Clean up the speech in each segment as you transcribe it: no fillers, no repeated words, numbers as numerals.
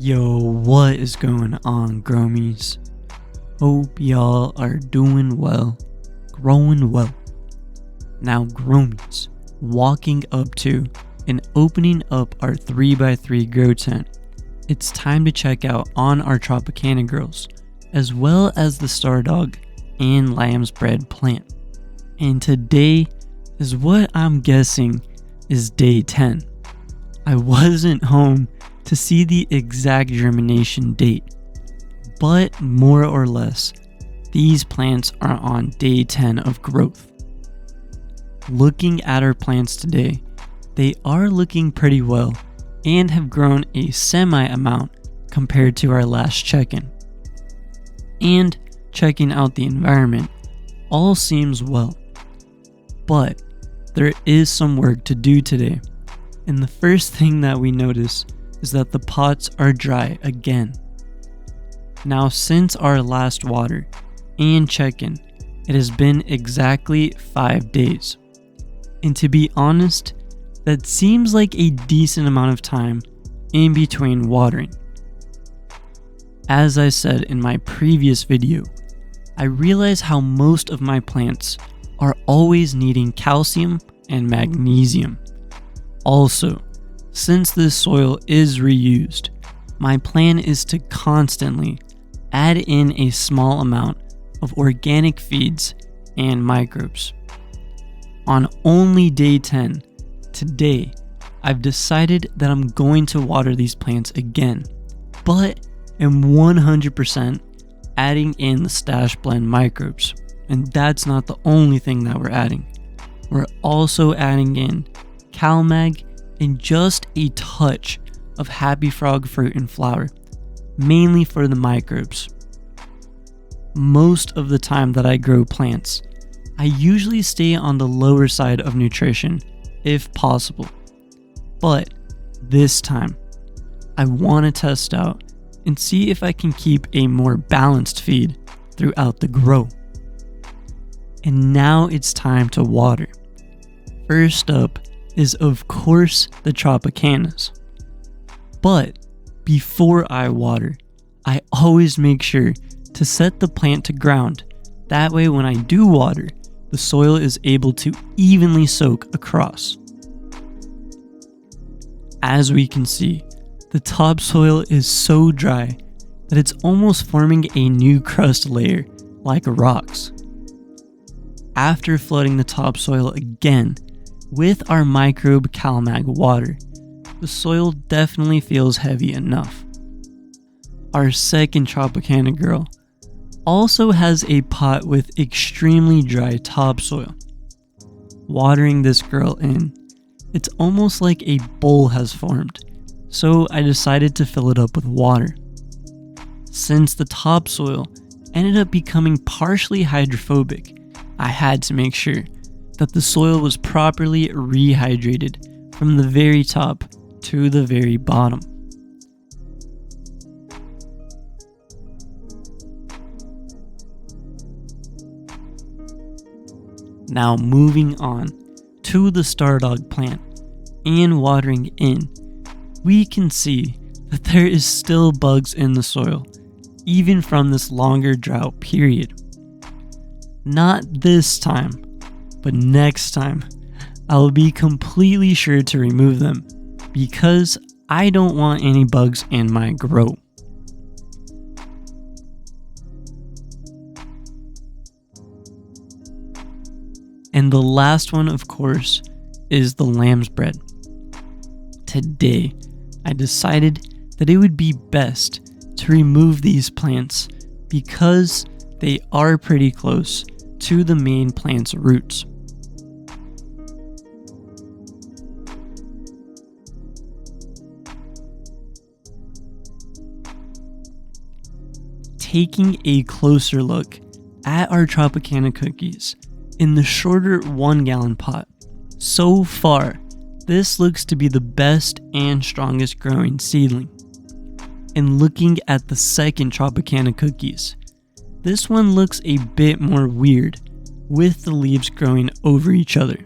Yo, what is going on, growmies? Hope y'all are doing well, growing well. Now, growmies, walking up to and opening up our 3x3 grow tent, it's time to check out on our Tropicanna girls, as well as the STARDAWG and lamb's bread plant. And today is what I'm guessing is day 10. I wasn't home to see the exact germination date, but more or less, these plants are on day 10 of growth. Looking at our plants today, they are looking pretty well and have grown a semi amount compared to our last check-in. And checking out the environment, all seems well. But there is some work to do today, and the first thing that we notice is that the pots are dry again. Now, since our last water and check-in, it has been exactly 5 days. And to be honest, that seems like a decent amount of time in between watering. As I said in my previous video, I realize how most of my plants are always needing calcium and magnesium. Also, since this soil is reused, my plan is to constantly add in a small amount of organic feeds and microbes. On only day 10, today, I've decided that I'm going to water these plants again, but am 100% adding in the stash blend microbes. And that's not the only thing that we're adding. We're also adding in CalMag and just a touch of Happy Frog fruit and flower, mainly for the microbes. Most of the time that I grow plants, I usually stay on the lower side of nutrition if possible. But this time, I want to test out and see if I can keep a more balanced feed throughout the grow. And now it's time to water. First up is of course the tropicannas. But before I water, I always make sure to set the plant to ground. That way when I do water, the soil is able to evenly soak across. As we can see, the topsoil is so dry that it's almost forming a new crust layer like rocks. After flooding the topsoil again with our microbe CalMag water, the soil definitely feels heavy enough. Our second Tropicanna girl also has a pot with extremely dry topsoil. Watering this girl in, it's almost like a bowl has formed, so I decided to fill it up with water. Since the topsoil ended up becoming partially hydrophobic, I had to make sure that the soil was properly rehydrated from the very top to the very bottom. Now moving on to the STARDAWG plant and watering in, we can see that there is still bugs in the soil, even from this longer drought period. Not this time, but next time, I'll be completely sure to remove them because I don't want any bugs in my grow. And the last one, of course, is the lamb's bread. Today, I decided that it would be best to remove these plants because they are pretty close to the main plant's roots. Taking a closer look at our Tropicanna cookies in the shorter 1 gallon pot, so far, this looks to be the best and strongest growing seedling. And looking at the second Tropicanna cookies, this one looks a bit more weird with the leaves growing over each other.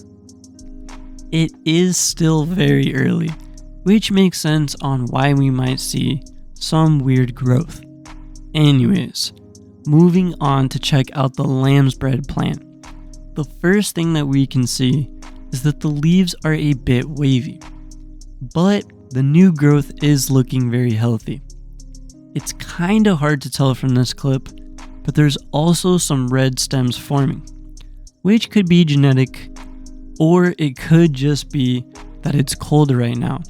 It is still very early, which makes sense on why we might see some weird growth. Anyways, moving on to check out the lamb's bread plant. The first thing that we can see is that the leaves are a bit wavy, but the new growth is looking very healthy. It's kinda hard to tell from this clip, but there's also some red stems forming, which could be genetic, or it could just be that it's cold right now.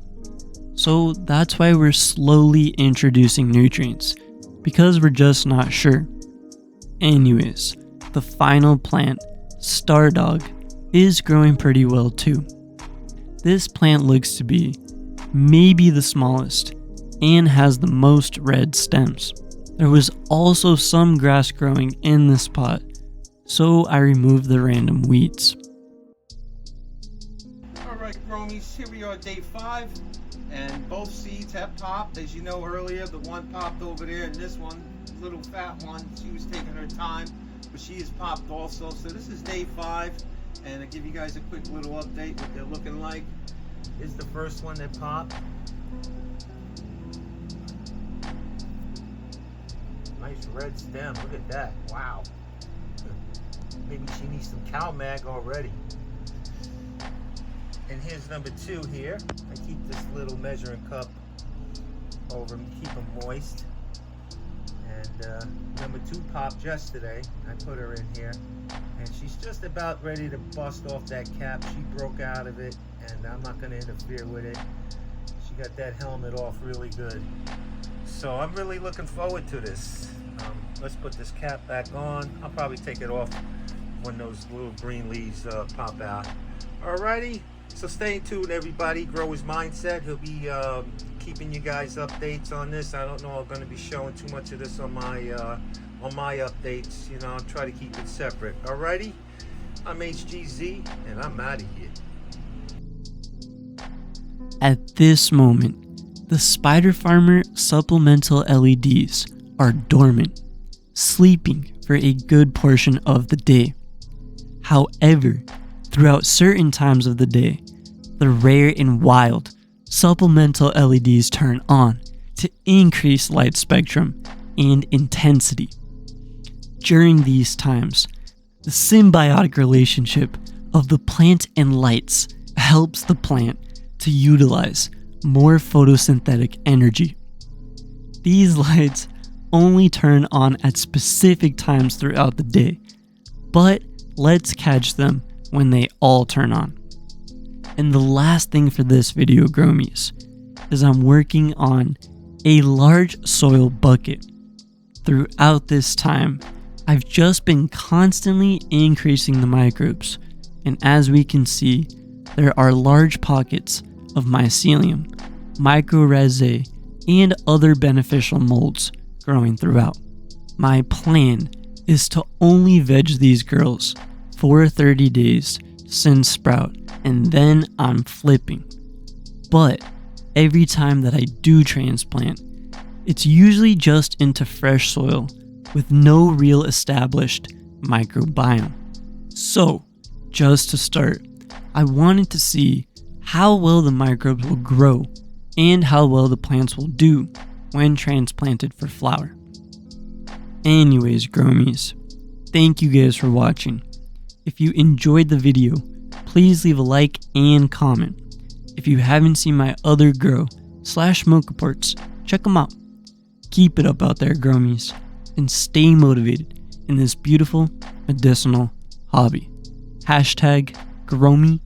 So that's why we're slowly introducing nutrients, because we're just not sure. Anyways, the final plant, STARDAWG, is growing pretty well too. This plant looks to be maybe the smallest and has the most red stems. There was also some grass growing in this pot, so I removed the random weeds. Alright Gromies, here we are day 5, and both seeds have popped. As you know earlier, the one popped over there, and this one, little fat one, she was taking her time, but she has popped also. So this is day 5, and I'll give you guys a quick little update what they're looking like. It's the first one that popped. Nice red stem, look at that, wow. Maybe she needs some cow mag already. And here's number 2 here. I keep this little measuring cup over me, keep them moist. And number 2 popped yesterday. I put her in here, and she's just about ready to bust off that cap. She broke out of it, and I'm not going to interfere with it. She got that helmet off really good. So I'm really looking forward to this. Let's put this cap back on. I'll probably take it off when those little green leaves pop out. Alrighty, so stay tuned everybody. Grower's Mindset, he'll be keeping you guys updates on this. I don't know, I'm going to be showing too much of this on my updates. You know, I'll try to keep it separate. Alrighty, I'm HGZ, and I'm out of here. At this moment, the Spider Farmer supplemental LEDs are dormant, sleeping for a good portion of the day. However, throughout certain times of the day, the rare and wild supplemental LEDs turn on to increase light spectrum and intensity. During these times, the symbiotic relationship of the plant and lights helps the plant to utilize more photosynthetic energy. These lights only turn on at specific times throughout the day, but let's catch them when they all turn on. And the last thing for this video, Gromies, is I'm working on a large soil bucket. Throughout this time, I've just been constantly increasing the microbes, and as we can see, there are large pockets of mycelium, mycorrhizae, and other beneficial molds growing throughout. My plan is to only veg these girls for 30 days since sprout, and then I'm flipping. But every time that I do transplant, it's usually just into fresh soil with no real established microbiome. So, just to start, I wanted to see how well the microbes will grow and how well the plants will do when transplanted for flower. Anyways, Gromies, thank you guys for watching. If you enjoyed the video, please leave a like and comment. If you haven't seen my other grow/smoke reports, check them out. Keep it up out there, Gromies, and stay motivated in this beautiful medicinal hobby. #growmiegang.